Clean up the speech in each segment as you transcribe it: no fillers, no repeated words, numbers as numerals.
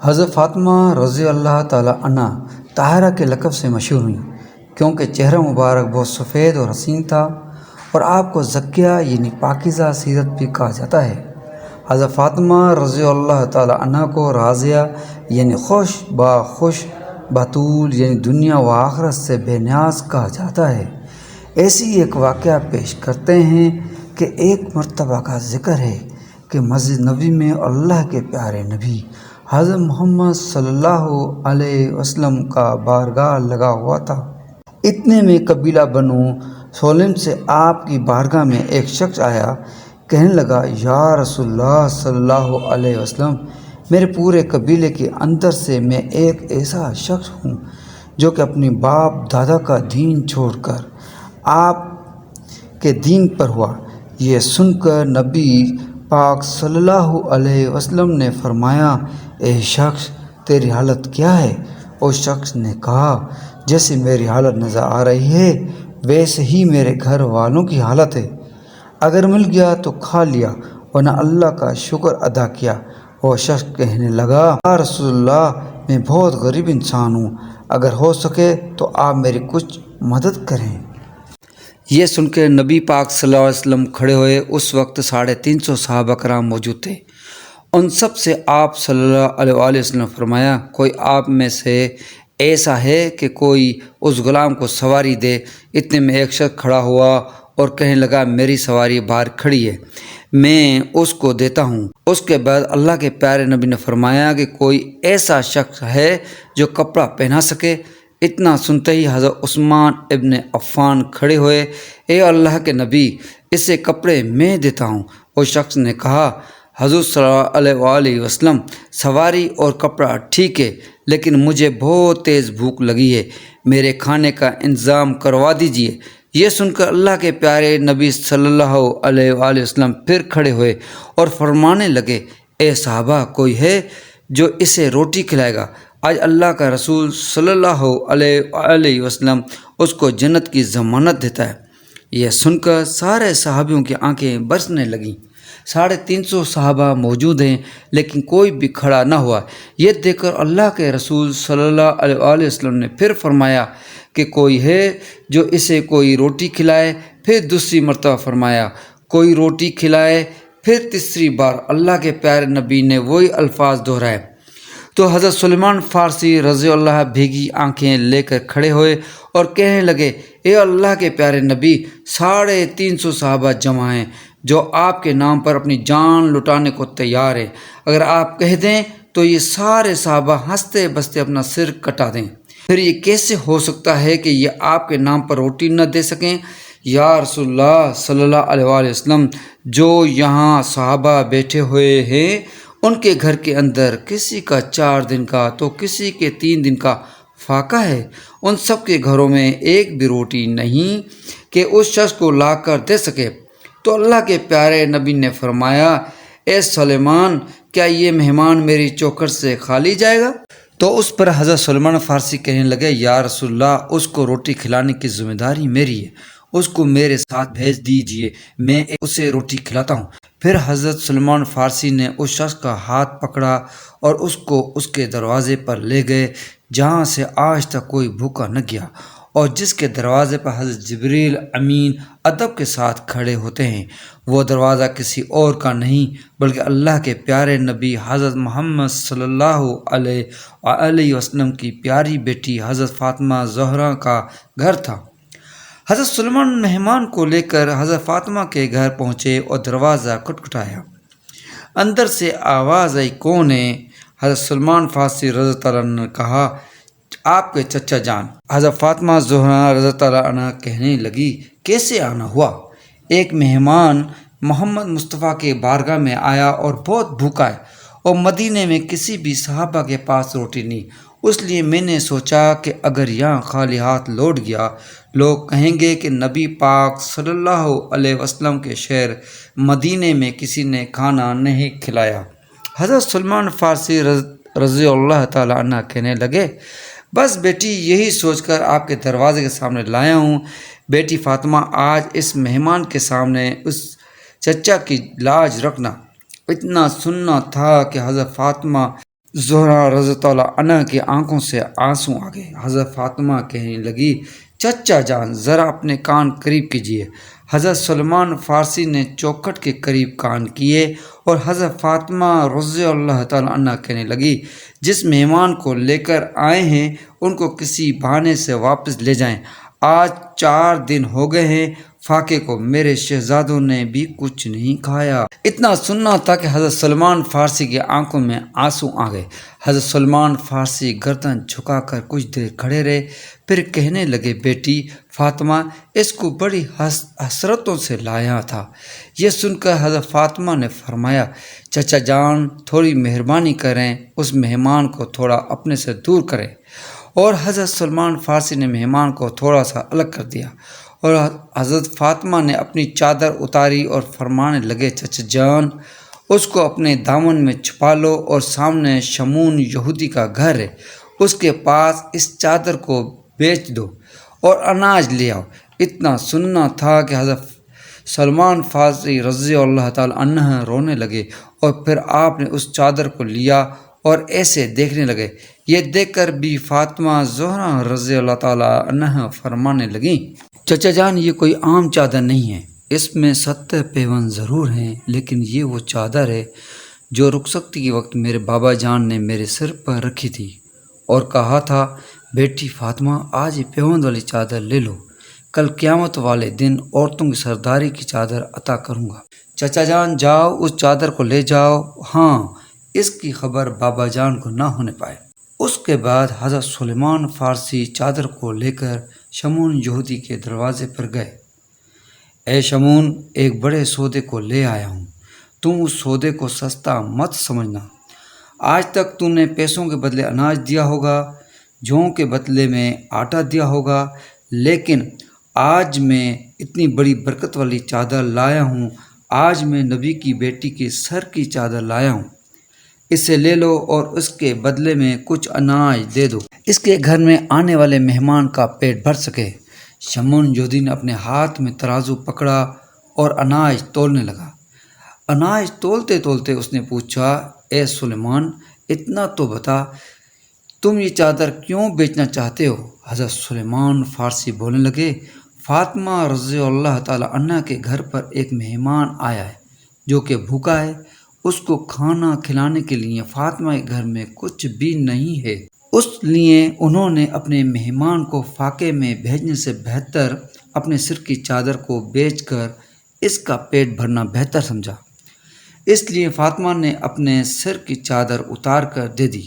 حضرت فاطمہ رضی اللہ تعالیٰ عنہ طاہرہ کے لقب سے مشہور ہوئیں کیونکہ چہرہ مبارک بہت سفید اور حسین تھا، اور آپ کو زکیہ یعنی پاکیزہ سیرت بھی کہا جاتا ہے۔ حضرت فاطمہ رضی اللہ تعالیٰ عنہ کو راضیہ یعنی خوش بطول یعنی دنیا و آخرت سے بے نیاز کہا جاتا ہے۔ ایسی ایک واقعہ پیش کرتے ہیں کہ ایک مرتبہ کا ذکر ہے کہ مسجد نبوی میں اللہ کے پیارے نبی حضرت محمد صلی اللہ علیہ وسلم کا بارگاہ لگا ہوا تھا۔ اتنے میں قبیلہ بنو سلیم سے آپ کی بارگاہ میں ایک شخص آیا، کہنے لگا، یا رسول اللہ صلی اللہ علیہ وسلم، میرے پورے قبیلے کے اندر سے میں ایک ایسا شخص ہوں جو کہ اپنی باپ دادا کا دین چھوڑ کر آپ کے دین پر ہوا۔ یہ سن کر نبی پاک صلی اللہ علیہ وسلم نے فرمایا، اے شخص، تیری حالت کیا ہے؟ اس شخص نے کہا، جیسے میری حالت نظر آ رہی ہے ویسے ہی میرے گھر والوں کی حالت ہے، اگر مل گیا تو کھا لیا ورنہ اللہ کا شکر ادا کیا۔ وہ شخص کہنے لگا، یا رسول اللہ، میں بہت غریب انسان ہوں، اگر ہو سکے تو آپ میری کچھ مدد کریں۔ یہ سن کے نبی پاک صلی اللہ علیہ وسلم کھڑے ہوئے۔ اس وقت 350 صحابہ کرام موجود تھے۔ ان سب سے آپ صلی اللہ علیہ وسلم فرمایا، کوئی آپ میں سے ایسا ہے کہ کوئی اس غلام کو سواری دے؟ اتنے میں ایک شخص کھڑا ہوا اور کہنے لگا، میری سواری باہر کھڑی ہے، میں اس کو دیتا ہوں۔ اس کے بعد اللہ کے پیارے نبی نے فرمایا کہ کوئی ایسا شخص ہے جو کپڑا پہنا سکے؟ اتنا سنتے ہی حضرت عثمان ابن عفان کھڑے ہوئے، اے اللہ کے نبی، اسے کپڑے میں دیتا ہوں۔ اس شخص نے کہا، حضور صلی اللہ علیہ وسلم، سواری اور کپڑا ٹھیک ہے، لیکن مجھے بہت تیز بھوک لگی ہے، میرے کھانے کا انتظام کروا دیجیے۔ یہ سن کر اللہ کے پیارے نبی صلی اللہ علیہ وسلم پھر کھڑے ہوئے اور فرمانے لگے، اے صحابہ، کوئی ہے جو اسے روٹی کھلائے گا؟ آج اللہ کا رسول صلی اللہ علیہ وسلم اس کو جنت کی ضمانت دیتا ہے۔ یہ سن کر سارے صحابیوں کی آنکھیں برسنے لگیں۔ 350 صحابہ موجود ہیں لیکن کوئی بھی کھڑا نہ ہوا۔ یہ دیکھ کر اللہ کے رسول صلی اللہ علیہ وسلم نے پھر فرمایا کہ کوئی ہے جو اسے کوئی روٹی کھلائے؟ پھر دوسری مرتبہ فرمایا، کوئی روٹی کھلائے؟ پھر تیسری بار اللہ کے پیارے نبی نے وہی الفاظ دہرائے تو حضرت سلمان فارسی رضی اللہ بھیگی آنکھیں لے کر کھڑے ہوئے اور کہنے لگے، اے اللہ کے پیارے نبی، 350 صحابہ جمع ہیں جو آپ کے نام پر اپنی جان لٹانے کو تیار ہیں، اگر آپ کہہ دیں تو یہ سارے صحابہ ہنستے بستے اپنا سر کٹا دیں۔ پھر یہ کیسے ہو سکتا ہے کہ یہ آپ کے نام پر روٹی نہ دے سکیں؟ یا رسول اللہ صلی اللہ علیہ وسلم، جو یہاں صحابہ بیٹھے ہوئے ہیں ان کے گھر کے اندر کسی کا 4 دن کا تو کسی کے 3 دن کا فاقہ ہے، ان سب کے گھروں میں ایک بھی روٹی نہیں کہ اس شخص کو لا کر دے سکے۔ تو اللہ کے پیارے نبی نے فرمایا، اے سلیمان، کیا یہ مہمان میری چوکھٹ سے خالی جائے گا؟ تو اس پر حضرت سلمان فارسی کہنے لگے، یا رسول اللہ، اس کو روٹی کھلانے کی ذمہ داری میری ہے، اس کو میرے ساتھ بھیج دیجیے، میں اسے روٹی کھلاتا ہوں۔ پھر حضرت سلمان فارسی نے اس شخص کا ہاتھ پکڑا اور اس کو اس کے دروازے پر لے گئے جہاں سے آج تک کوئی بھوکا نہ گیا، اور جس کے دروازے پر حضرت جبریل امین ادب کے ساتھ کھڑے ہوتے ہیں۔ وہ دروازہ کسی اور کا نہیں بلکہ اللہ کے پیارے نبی حضرت محمد صلی اللہ علیہ وسلم کی پیاری بیٹی حضرت فاطمہ زہرا کا گھر تھا۔ حضرت سلمان مہمان کو لے کر حضرت فاطمہ کے گھر پہنچے اور دروازہ کھٹکھٹایا۔ اندر سے آواز آئی، کون ہے؟ حضرت سلمان فارسی رضی اللہ عنہ نے کہا، آپ کے چچا جان۔ حضرت فاطمہ زہرا رضی اللہ عنہ کہنے لگی، کیسے آنا ہوا؟ ایک مہمان محمد مصطفیٰ کے بارگاہ میں آیا اور بہت بھوکا ہے، اور مدینے میں کسی بھی صحابہ کے پاس روٹی نہیں، اس لیے میں نے سوچا کہ اگر یہاں خالی ہاتھ لوٹ گیا لوگ کہیں گے کہ نبی پاک صلی اللہ علیہ وسلم کے شہر مدینے میں کسی نے کھانا نہیں کھلایا۔ حضرت سلمان فارسی رضی اللہ تعالیٰ عنہ کہنے لگے، بس بیٹی، یہی سوچ کر آپ کے دروازے کے سامنے لایا ہوں۔ بیٹی فاطمہ، آج اس مہمان کے سامنے اس چچا کی لاج رکھنا۔ اتنا سننا تھا کہ حضرت فاطمہ زہرا رضی اللہ عنہ کی آنکھوں سے آنسو آ گئے۔ حضرت فاطمہ کہنے لگی چچا جان ذرا اپنے کان قریب کیجیے۔ حضرت سلمان فارسی نے چوکھٹ کے قریب کان کیے اور حضرت فاطمہ رضی اللہ تعالیٰ عنہ کہنے لگی جس مہمان کو لے کر آئے ہیں ان کو کسی بہانے سے واپس لے جائیں، آج 4 دن ہو گئے ہیں فاقے کو میرے شہزادوں نے بھی کچھ نہیں کھایا۔ اتنا سننا تھا کہ حضرت سلمان فارسی کی آنکھوں میں آنسو آ گئے۔ حضرت سلمان فارسی گردن جھکا کر کچھ دیر کھڑے رہے، پھر کہنے لگے بیٹی فاطمہ اس کو بڑی حسرتوں سے لایا تھا۔ یہ سن کر حضرت فاطمہ نے فرمایا چچا جان تھوڑی مہربانی کریں، اس مہمان کو تھوڑا اپنے سے دور کریں۔ اور حضرت سلمان فارسی نے مہمان کو تھوڑا سا الگ کر دیا اور حضرت فاطمہ نے اپنی چادر اتاری اور فرمانے لگے چچا جان اس کو اپنے دامن میں چھپا لو اور سامنے شمون یہودی کا گھر ہے، اس کے پاس اس چادر کو بیچ دو اور اناج لے آؤ۔ اتنا سننا تھا کہ حضرت سلمان فارسی رضی اللہ تعالی عنہ رونے لگے اور پھر آپ نے اس چادر کو لیا اور ایسے دیکھنے لگے۔ یہ دیکھ کر بھی فاطمہ زہرا رضی اللہ تعالی عنہ فرمانے لگیں چچا جان یہ کوئی عام چادر نہیں ہے، اس میں 70 پیون ضرور ہیں، لیکن یہ وہ چادر ہے جو رخصتی کے وقت میرے بابا جان نے میرے سر پر رکھی تھی اور کہا تھا بیٹی فاطمہ آج یہ پیوند والی چادر لے لو، کل قیامت والے دن عورتوں کی سرداری کی چادر عطا کروں گا۔ چچا جان جاؤ اس چادر کو لے جاؤ، ہاں اس کی خبر بابا جان کو نہ ہونے پائے۔ اس کے بعد حضرت سلمان فارسی چادر کو لے کر شمون یہودی کے دروازے پر گئے۔ اے شمون ایک بڑے سودے کو لے آیا ہوں، تم اس سودے کو سستا مت سمجھنا۔ آج تک تم نے پیسوں کے بدلے اناج دیا ہوگا، جوں کے بدلے میں آٹا دیا ہوگا، لیکن آج میں اتنی بڑی برکت والی چادر لایا ہوں، آج میں نبی کی بیٹی کے سر کی چادر لایا ہوں، اسے لے لو اور اس کے بدلے میں کچھ اناج دے دو، اس کے گھر میں آنے والے مہمان کا پیٹ بھر سکے۔ شمون یہودی نے اپنے ہاتھ میں ترازو پکڑا اور اناج تولنے لگا۔ اناج تولتے تولتے اس نے پوچھا اے سلیمان اتنا تو بتا تم یہ چادر کیوں بیچنا چاہتے ہو؟ حضرت سلیمان فارسی بولنے لگے فاطمہ رضی اللہ تعالی عنہ کے گھر پر ایک مہمان آیا ہے جو کہ بھوکا ہے، اس کو کھانا کھلانے کے لیے فاطمہ کے گھر میں کچھ بھی نہیں ہے، اس لیے انہوں نے اپنے مہمان کو فاقے میں بھیجنے سے بہتر اپنے سر کی چادر کو بیچ کر اس کا پیٹ بھرنا بہتر سمجھا، اس لیے فاطمہ نے اپنے سر کی چادر اتار کر دے دی۔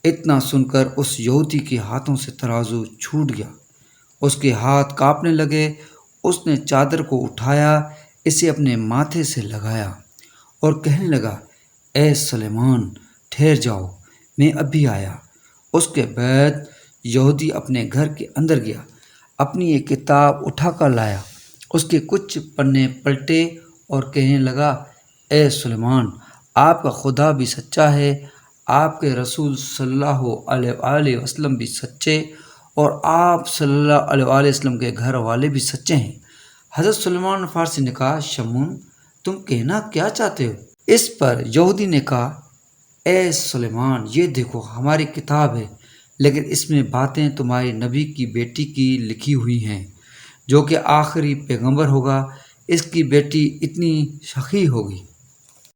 اتنا سن کر اس یہودی کے ہاتھوں سے ترازو چھوٹ گیا، اس کے ہاتھ کانپنے لگے، اس نے چادر کو اٹھایا، اسے اپنے ماتھے سے لگایا اور کہنے لگا اے سلیمان ٹھہر جاؤ میں ابھی آیا۔ اس کے بعد یہودی اپنے گھر کے اندر گیا، اپنی ایک کتاب اٹھا کر لایا، اس کے کچھ پنے پلٹے اور کہنے لگا اے سلیمان آپ کا خدا بھی سچا ہے، آپ کے رسول صلی اللہ علیہ وآلہ وسلم بھی سچے اور آپ صلی اللہ علیہ وآلہ وسلم کے گھر والے بھی سچے ہیں۔ حضرت سلمان فارسی نے کہا شمون تم کہنا کیا چاہتے ہو؟ اس پر یہودی نے کہا اے سلیمان یہ دیکھو ہماری کتاب ہے، لیکن اس میں باتیں تمہاری نبی کی بیٹی کی لکھی ہوئی ہیں جو کہ آخری پیغمبر ہوگا، اس کی بیٹی اتنی شقی ہوگی۔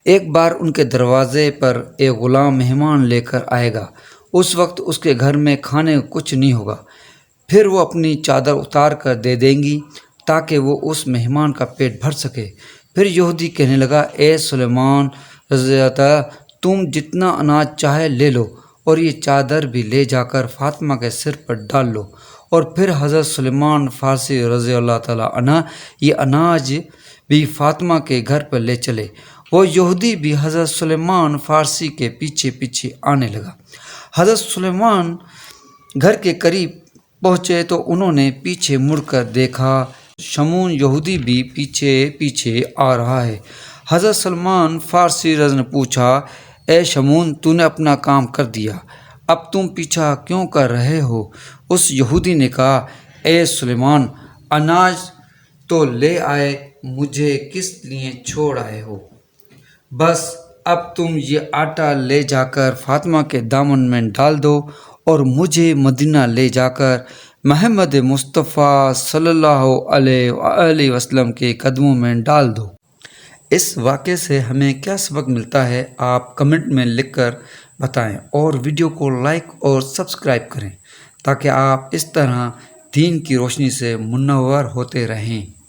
ایک بار ان کے دروازے پر ایک غلام مہمان لے کر آئے گا، اس وقت اس کے گھر میں کھانے کو کچھ نہیں ہوگا، پھر وہ اپنی چادر اتار کر دے دیں گی تاکہ وہ اس مہمان کا پیٹ بھر سکے۔ پھر یہودی کہنے لگا اے سلیمان رضی اللہ تعالیٰ تم جتنا اناج چاہے لے لو اور یہ چادر بھی لے جا کر فاطمہ کے سر پر ڈال لو۔ اور پھر حضرت سلمان فارسی رضی اللہ تعالیٰ عنہ یہ اناج بھی فاطمہ کے گھر پر لے چلے۔ وہ یہودی بھی حضرت سلمان فارسی کے پیچھے پیچھے آنے لگا۔ حضرت سلیمان گھر کے قریب پہنچے تو انہوں نے پیچھے مڑ کر دیکھا شمون یہودی بھی پیچھے پیچھے آ رہا ہے۔ حضرت سلمان فارسی رضی نے پوچھا اے شمون تو نے اپنا کام کر دیا، اب تم پیچھا کیوں کر رہے ہو؟ اس یہودی نے کہا اے سلیمان اناج تو لے آئے، مجھے کس لیے چھوڑ آئے ہو؟ بس اب تم یہ آٹا لے جا کر فاطمہ کے دامن میں ڈال دو اور مجھے مدینہ لے جا کر محمد مصطفیٰ صلی اللہ علیہ وآلہ وسلم کے قدموں میں ڈال دو۔ اس واقعے سے ہمیں کیا سبق ملتا ہے، آپ کمنٹ میں لکھ کر بتائیں اور ویڈیو کو لائک اور سبسکرائب کریں تاکہ آپ اس طرح دین کی روشنی سے منور ہوتے رہیں۔